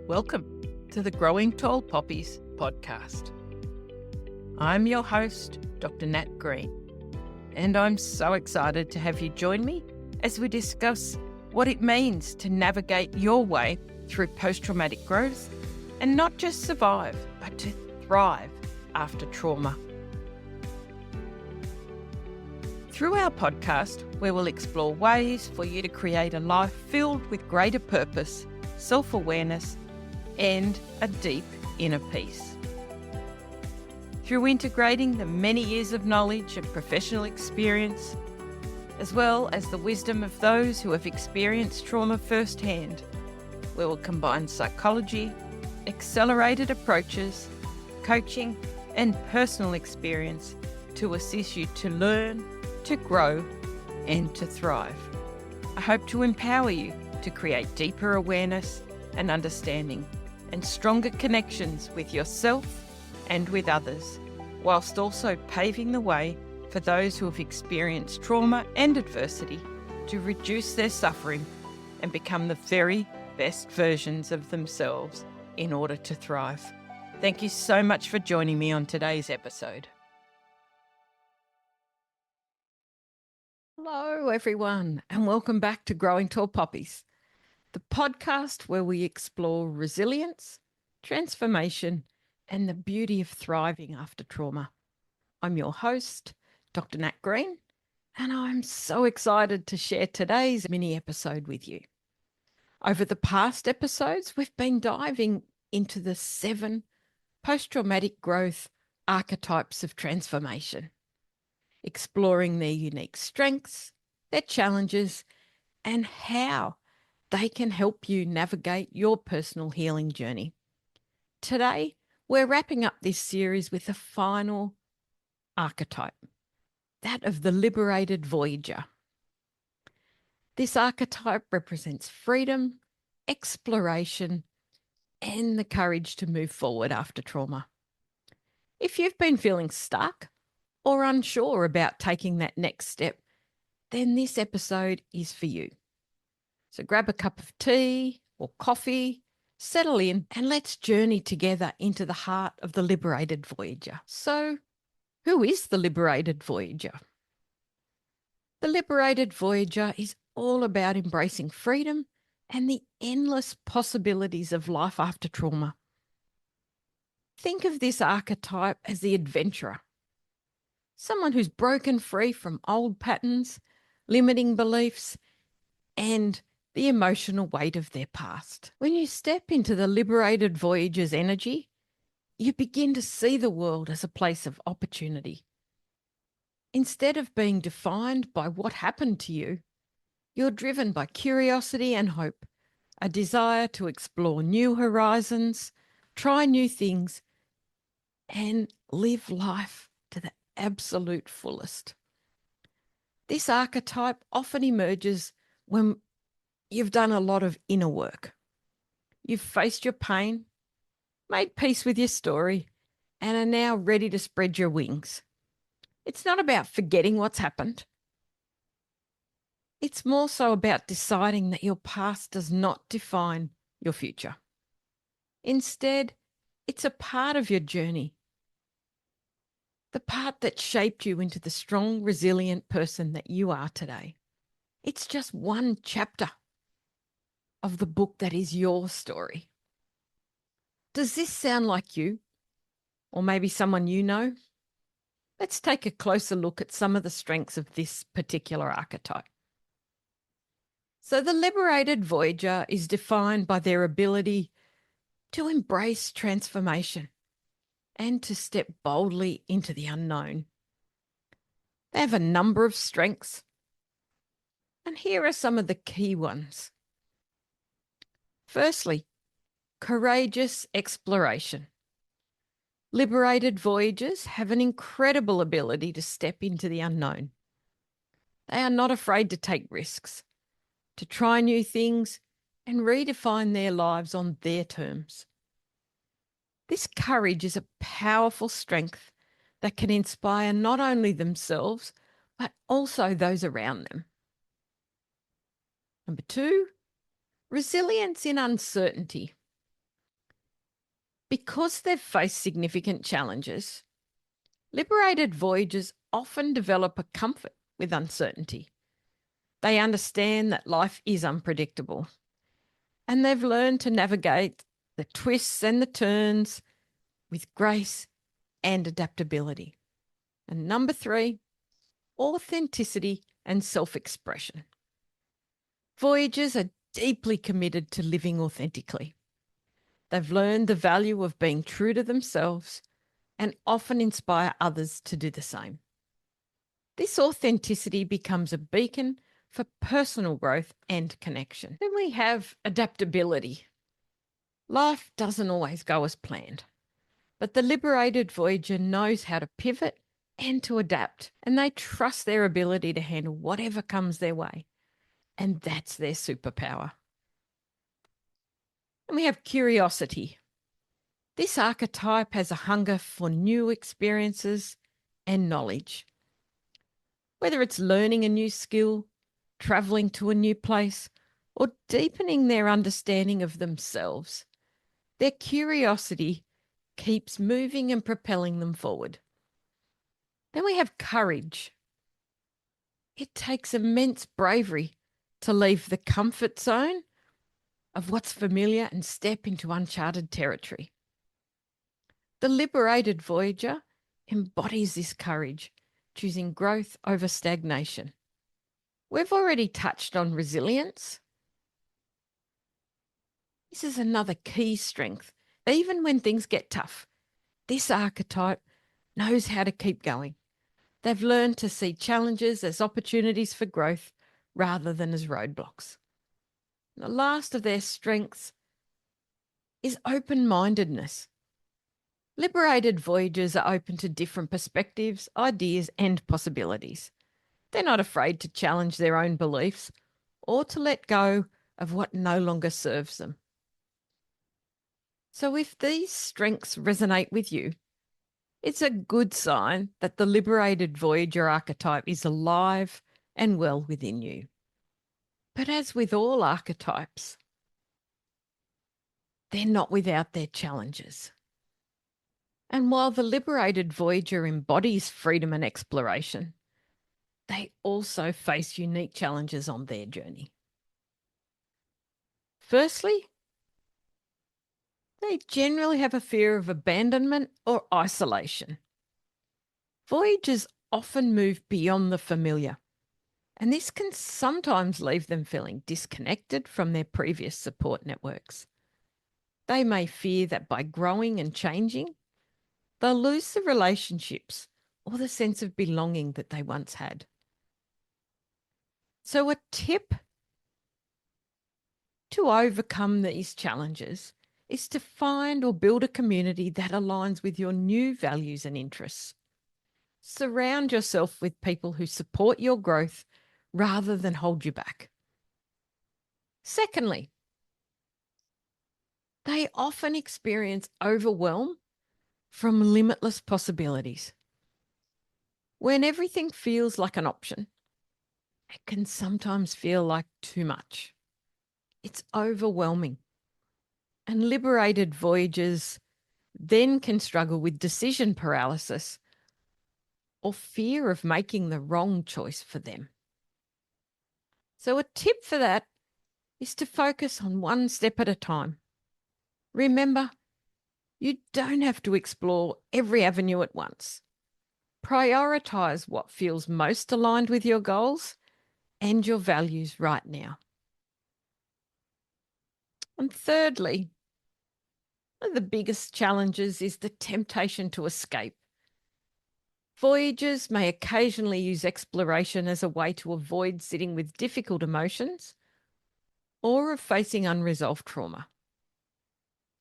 Welcome to the Growing Tall Poppies podcast. I'm your host, Dr. Nat Green, and I'm so excited to have you join me as we discuss what it means to navigate your way through post-traumatic growth and not just survive, but to thrive after trauma. Through our podcast, we will explore ways for you to create a life filled with greater purpose, self-awareness, and a deep inner peace. Through integrating the many years of knowledge and professional experience, as well as the wisdom of those who have experienced trauma firsthand, we will combine psychology, accelerated approaches, coaching, and personal experience to assist you to learn, to grow, and to thrive. I hope to empower you to create deeper awareness and understanding and stronger connections with yourself and with others, whilst also paving the way for those who have experienced trauma and adversity to reduce their suffering and become the very best versions of themselves in order to thrive. Thank you so much for joining me on today's episode. Hello, everyone, and welcome back to Growing Tall Poppies, the podcast where we explore resilience, transformation, and the beauty of thriving after trauma. I'm your host, Dr. Nat Green, and I'm so excited to share today's mini episode with you. Over the past episodes, we've been diving into the 7 post-traumatic growth archetypes of transformation, exploring their unique strengths, their challenges, and how they can help you navigate your personal healing journey. Today, we're wrapping up this series with a final archetype, that of the Liberated Voyager. This archetype represents freedom, exploration, and the courage to move forward after trauma. If you've been feeling stuck or unsure about taking that next step, then this episode is for you. So grab a cup of tea or coffee, settle in, and let's journey together into the heart of the Liberated Voyager. So, who is the Liberated Voyager? The Liberated Voyager is all about embracing freedom and the endless possibilities of life after trauma. Think of this archetype as the adventurer, someone who's broken free from old patterns, limiting beliefs, and the emotional weight of their past. When you step into the Liberated Voyager's energy, you begin to see the world as a place of opportunity. Instead of being defined by what happened to you, you're driven by curiosity and hope, a desire to explore new horizons, try new things, and live life to the absolute fullest. This archetype often emerges when you've done a lot of inner work. You've faced your pain, made peace with your story, and are now ready to spread your wings. It's not about forgetting what's happened. It's more so about deciding that your past does not define your future. Instead, it's a part of your journey, the part that shaped you into the strong, resilient person that you are today. It's just one chapter of the book that is your story. Does this sound like you? Or maybe someone you know? Let's take a closer look at some of the strengths of this particular archetype. So the Liberated Voyager is defined by their ability to embrace transformation and to step boldly into the unknown. They have a number of strengths, and here are some of the key ones. Firstly, courageous exploration. Liberated Voyagers have an incredible ability to step into the unknown. They are not afraid to take risks, to try new things, and redefine their lives on their terms. This courage is a powerful strength that can inspire not only themselves, but also those around them. Number 2, resilience in uncertainty. Because they've faced significant challenges, liberated voyagers often develop a comfort with uncertainty. They understand that life is unpredictable, and they've learned to navigate the twists and the turns with grace and adaptability. And number 3, authenticity and self-expression. Voyagers are deeply committed to living authentically. They've learned the value of being true to themselves and often inspire others to do the same. This authenticity becomes a beacon for personal growth and connection. Then we have adaptability. Life doesn't always go as planned, but the liberated voyager knows how to pivot and to adapt, and they trust their ability to handle whatever comes their way. And that's their superpower. And we have curiosity. This archetype has a hunger for new experiences and knowledge. Whether it's learning a new skill, traveling to a new place, or deepening their understanding of themselves, their curiosity keeps moving and propelling them forward. Then we have courage. It takes immense bravery to leave the comfort zone of what's familiar and step into uncharted territory. The liberated voyager embodies this courage, choosing growth over stagnation. We've already touched on resilience. This is another key strength. Even when things get tough, this archetype knows how to keep going. They've learned to see challenges as opportunities for growth rather than as roadblocks. The last of their strengths is open-mindedness. Liberated voyagers are open to different perspectives, ideas, and possibilities. They're not afraid to challenge their own beliefs or to let go of what no longer serves them. So if these strengths resonate with you, it's a good sign that the liberated voyager archetype is alive and well within you. But as with all archetypes, they're not without their challenges. And while the liberated voyager embodies freedom and exploration, they also face unique challenges on their journey. Firstly, they generally have a fear of abandonment or isolation. Voyagers often move beyond the familiar, and this can sometimes leave them feeling disconnected from their previous support networks. They may fear that by growing and changing, they'll lose the relationships or the sense of belonging that they once had. So a tip to overcome these challenges is to find or build a community that aligns with your new values and interests. Surround yourself with people who support your growth rather than hold you back. Secondly, they often experience overwhelm from limitless possibilities. When everything feels like an option, it can sometimes feel like too much. It's overwhelming. And liberated voyagers then can struggle with decision paralysis or fear of making the wrong choice for them. So a tip for that is to focus on one step at a time. Remember, you don't have to explore every avenue at once. Prioritize what feels most aligned with your goals and your values right now. And thirdly, one of the biggest challenges is the temptation to escape. Voyagers may occasionally use exploration as a way to avoid sitting with difficult emotions or of facing unresolved trauma.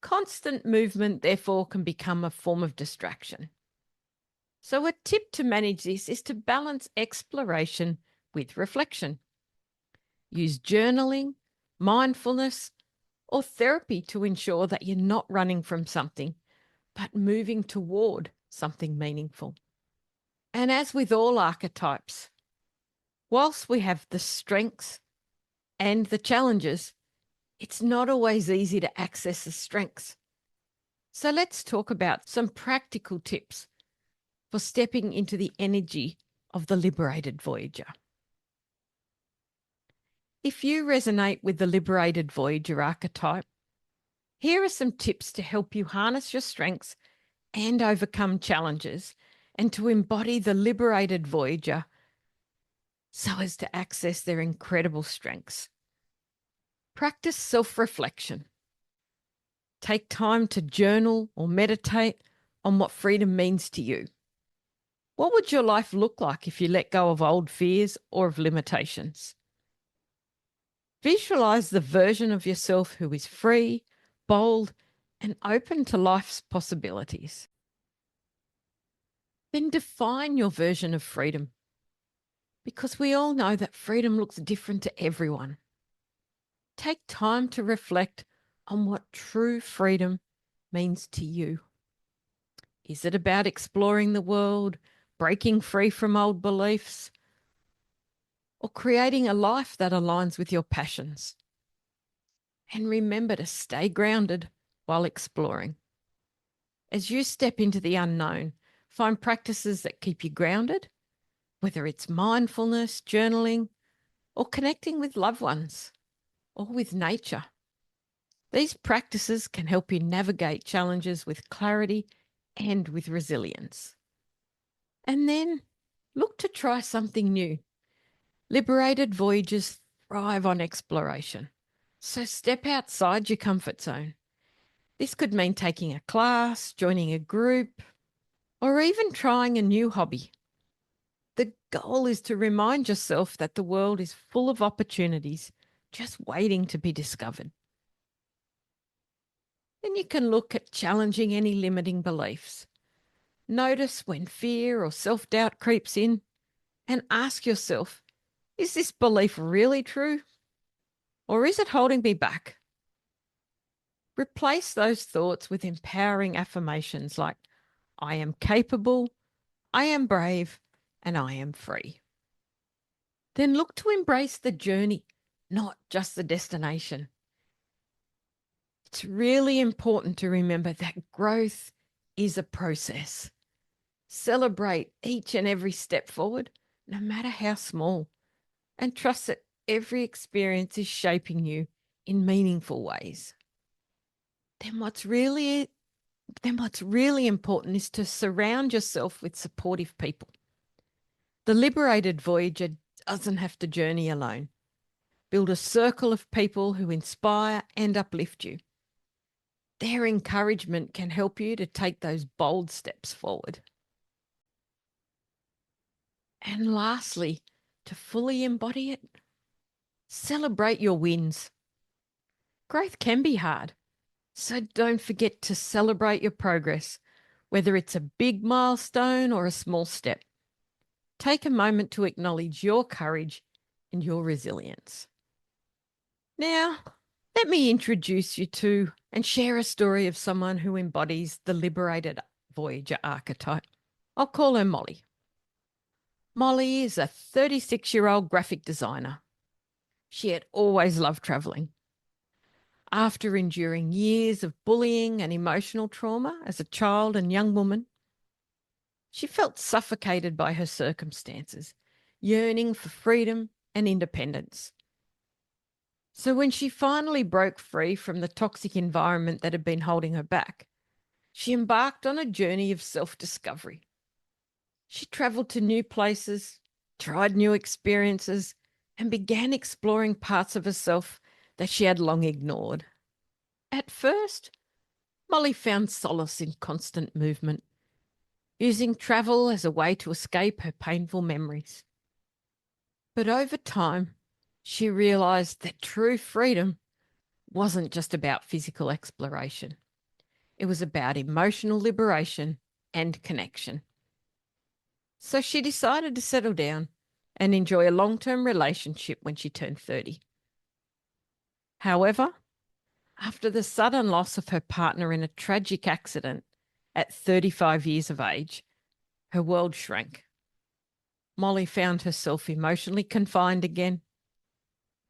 Constant movement, therefore, can become a form of distraction. So a tip to manage this is to balance exploration with reflection. Use journaling, mindfulness, or therapy to ensure that you're not running from something, but moving toward something meaningful. And as with all archetypes, whilst we have the strengths and the challenges, it's not always easy to access the strengths. So let's talk about some practical tips for stepping into the energy of the Liberated Voyager. If you resonate with the Liberated Voyager archetype, here are some tips to help you harness your strengths and overcome challenges, and to embody the Liberated Voyager so as to access their incredible strengths. Practice self-reflection. Take time to journal or meditate on what freedom means to you. What would your life look like if you let go of old fears or of limitations? Visualize the version of yourself who is free, bold, and open to life's possibilities. Then define your version of freedom, because we all know that freedom looks different to everyone. Take time to reflect on what true freedom means to you. Is it about exploring the world, breaking free from old beliefs, or creating a life that aligns with your passions? And remember to stay grounded while exploring. As you step into the unknown, find practices that keep you grounded, whether it's mindfulness, journaling, or connecting with loved ones, or with nature. These practices can help you navigate challenges with clarity and with resilience. And then look to try something new. Liberated Voyagers thrive on exploration. So step outside your comfort zone. This could mean taking a class, joining a group, or even trying a new hobby. The goal is to remind yourself that the world is full of opportunities just waiting to be discovered. Then you can look at challenging any limiting beliefs. Notice when fear or self-doubt creeps in and ask yourself, is this belief really true? Or is it holding me back? Replace those thoughts with empowering affirmations like, I am capable, I am brave, and I am free. Then look to embrace the journey, not just the destination. It's really important to remember that growth is a process. Celebrate each and every step forward, no matter how small, and trust that every experience is shaping you in meaningful ways. Then what's really important is to surround yourself with supportive people. The Liberated Voyager doesn't have to journey alone. Build a circle of people who inspire and uplift you. Their encouragement can help you to take those bold steps forward. And lastly, to fully embody it, celebrate your wins. Growth can be hard, so don't forget to celebrate your progress, whether it's a big milestone or a small step. Take a moment to acknowledge your courage and your resilience. Now, let me introduce you to and share a story of someone who embodies the Liberated Voyager archetype. I'll call her Molly. Molly is a 36-year-old graphic designer. She had always loved travelling. After enduring years of bullying and emotional trauma as a child and young woman, she felt suffocated by her circumstances, yearning for freedom and independence. So when she finally broke free from the toxic environment that had been holding her back, she embarked on a journey of self-discovery. She travelled to new places, tried new experiences, and began exploring parts of herself that she had long ignored. At first, Molly found solace in constant movement, using travel as a way to escape her painful memories. But over time, she realised that true freedom wasn't just about physical exploration. It was about emotional liberation and connection. So she decided to settle down and enjoy a long-term relationship when she turned 30. However, after the sudden loss of her partner in a tragic accident at 35 years of age, her world shrank. Molly found herself emotionally confined again,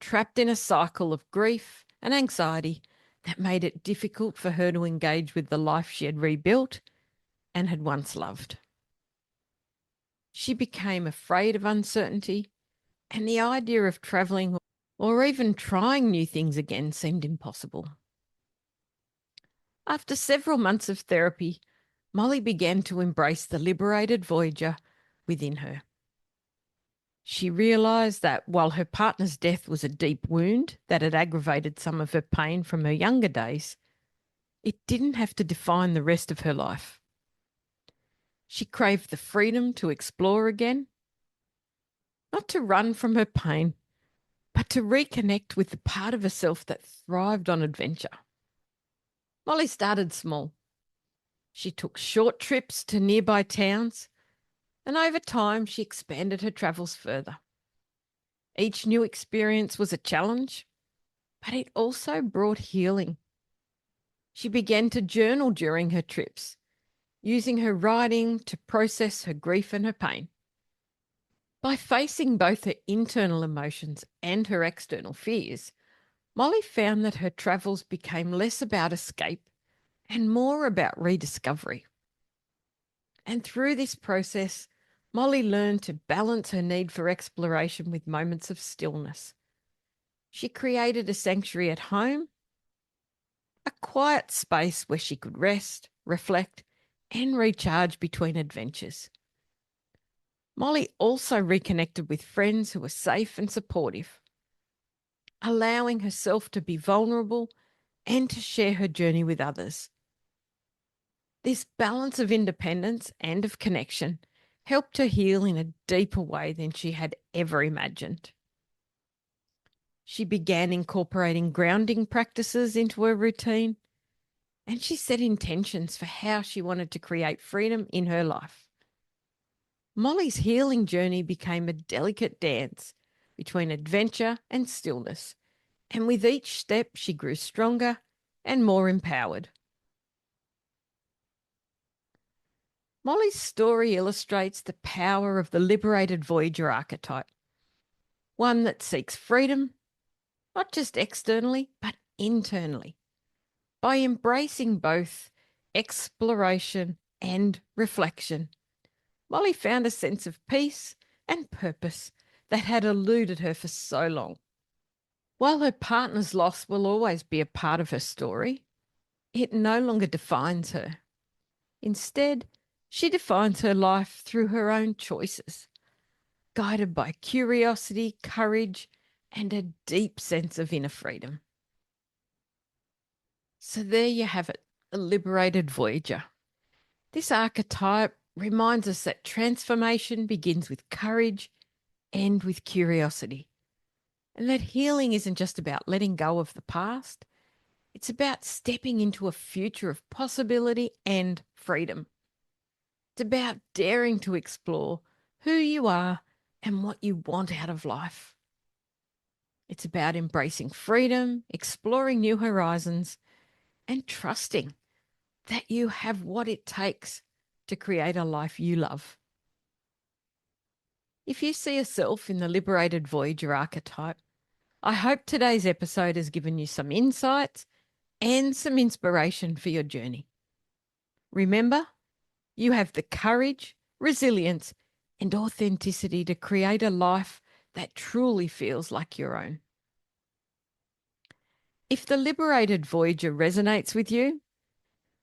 trapped in a cycle of grief and anxiety that made it difficult for her to engage with the life she had rebuilt and had once loved. She became afraid of uncertainty, and the idea of travelling or even trying new things again seemed impossible. After several months of therapy, Molly began to embrace the liberated Voyager within her. She realised that while her partner's death was a deep wound that had aggravated some of her pain from her younger days, it didn't have to define the rest of her life. She craved the freedom to explore again, not to run from her pain, but to reconnect with the part of herself that thrived on adventure. Molly started small. She took short trips to nearby towns, and over time she expanded her travels further. Each new experience was a challenge, but it also brought healing. She began to journal during her trips, using her writing to process her grief and her pain. By facing both her internal emotions and her external fears, Molly found that her travels became less about escape and more about rediscovery. And through this process, Molly learned to balance her need for exploration with moments of stillness. She created a sanctuary at home, a quiet space where she could rest, reflect, and recharge between adventures. Molly also reconnected with friends who were safe and supportive, allowing herself to be vulnerable and to share her journey with others. This balance of independence and of connection helped her heal in a deeper way than she had ever imagined. She began incorporating grounding practices into her routine, and she set intentions for how she wanted to create freedom in her life. Molly's healing journey became a delicate dance between adventure and stillness, and with each step she grew stronger and more empowered. Molly's story illustrates the power of the liberated Voyager archetype, one that seeks freedom, not just externally, but internally. By embracing both exploration and reflection, Molly found a sense of peace and purpose that had eluded her for so long. While her partner's loss will always be a part of her story, it no longer defines her. Instead, she defines her life through her own choices, guided by curiosity, courage, and a deep sense of inner freedom. So there you have it, the liberated Voyager. This archetype reminds us that transformation begins with courage and with curiosity, and that healing isn't just about letting go of the past, it's about stepping into a future of possibility and freedom. It's about daring to explore who you are and what you want out of life. It's about embracing freedom, exploring new horizons, and trusting that you have what it takes to create a life you love. If you see yourself in the liberated Voyager archetype, I hope today's episode has given you some insights and some inspiration for your journey. Remember, you have the courage, resilience, and authenticity to create a life that truly feels like your own. If the liberated Voyager resonates with you,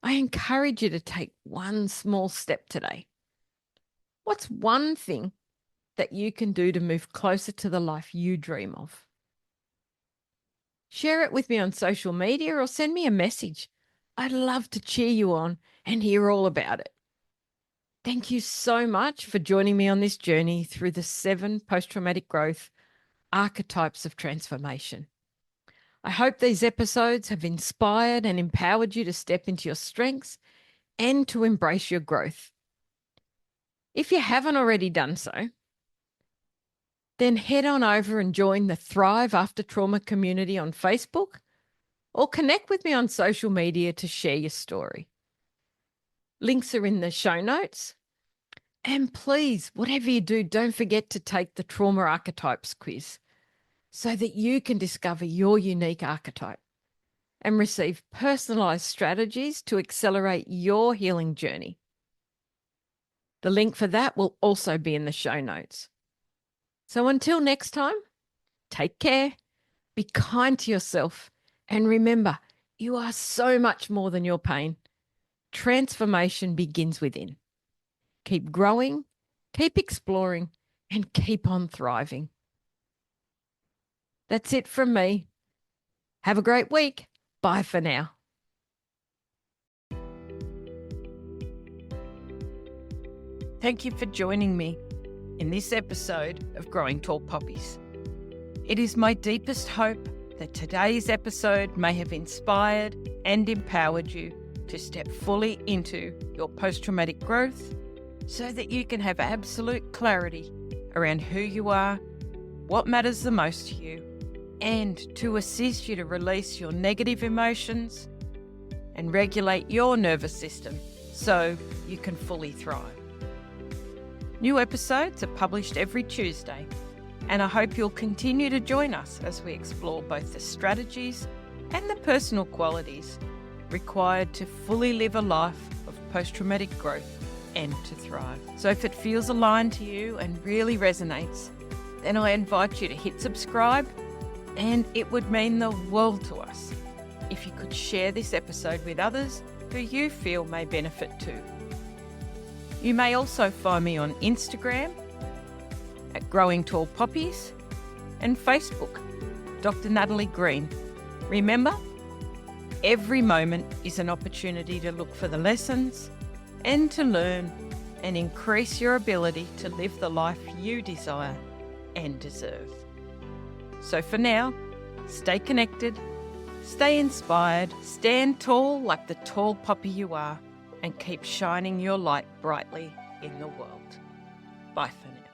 I encourage you to take one small step today. What's one thing that you can do to move closer to the life you dream of? Share it with me on social media or send me a message. I'd love to cheer you on and hear all about it. Thank you so much for joining me on this journey through the 7 post-traumatic growth archetypes of transformation. I hope these episodes have inspired and empowered you to step into your strengths and to embrace your growth. If you haven't already done so, then head on over and join the Thrive After Trauma community on Facebook or connect with me on social media to share your story. Links are in the show notes. And please, whatever you do, don't forget to take the Trauma Archetypes quiz so that you can discover your unique archetype. and receive personalized strategies to accelerate your healing journey. The link for that will also be in the show notes. So until next time, take care, be kind to yourself, and remember, you are so much more than your pain. Transformation begins within. Keep growing, keep exploring, and keep on thriving. That's it from me. Have a great week. Bye for now. Thank you for joining me in this episode of Growing Tall Poppies. It is my deepest hope that today's episode may have inspired and empowered you to step fully into your post-traumatic growth so that you can have absolute clarity around who you are, what matters the most to you, and to assist you to release your negative emotions and regulate your nervous system so you can fully thrive. New episodes are published every Tuesday, and I hope you'll continue to join us as we explore both the strategies and the personal qualities required to fully live a life of post-traumatic growth and to thrive. So if it feels aligned to you and really resonates, then I invite you to hit subscribe, and it would mean the world to us if you could share this episode with others who you feel may benefit too. You may also find me on Instagram at Growing Tall Poppies and Facebook, Dr. Natalie Green. Remember, every moment is an opportunity to look for the lessons and to learn and increase your ability to live the life you desire and deserve. So for now, stay connected, stay inspired, stand tall like the tall poppy you are, and keep shining your light brightly in the world. Bye for now.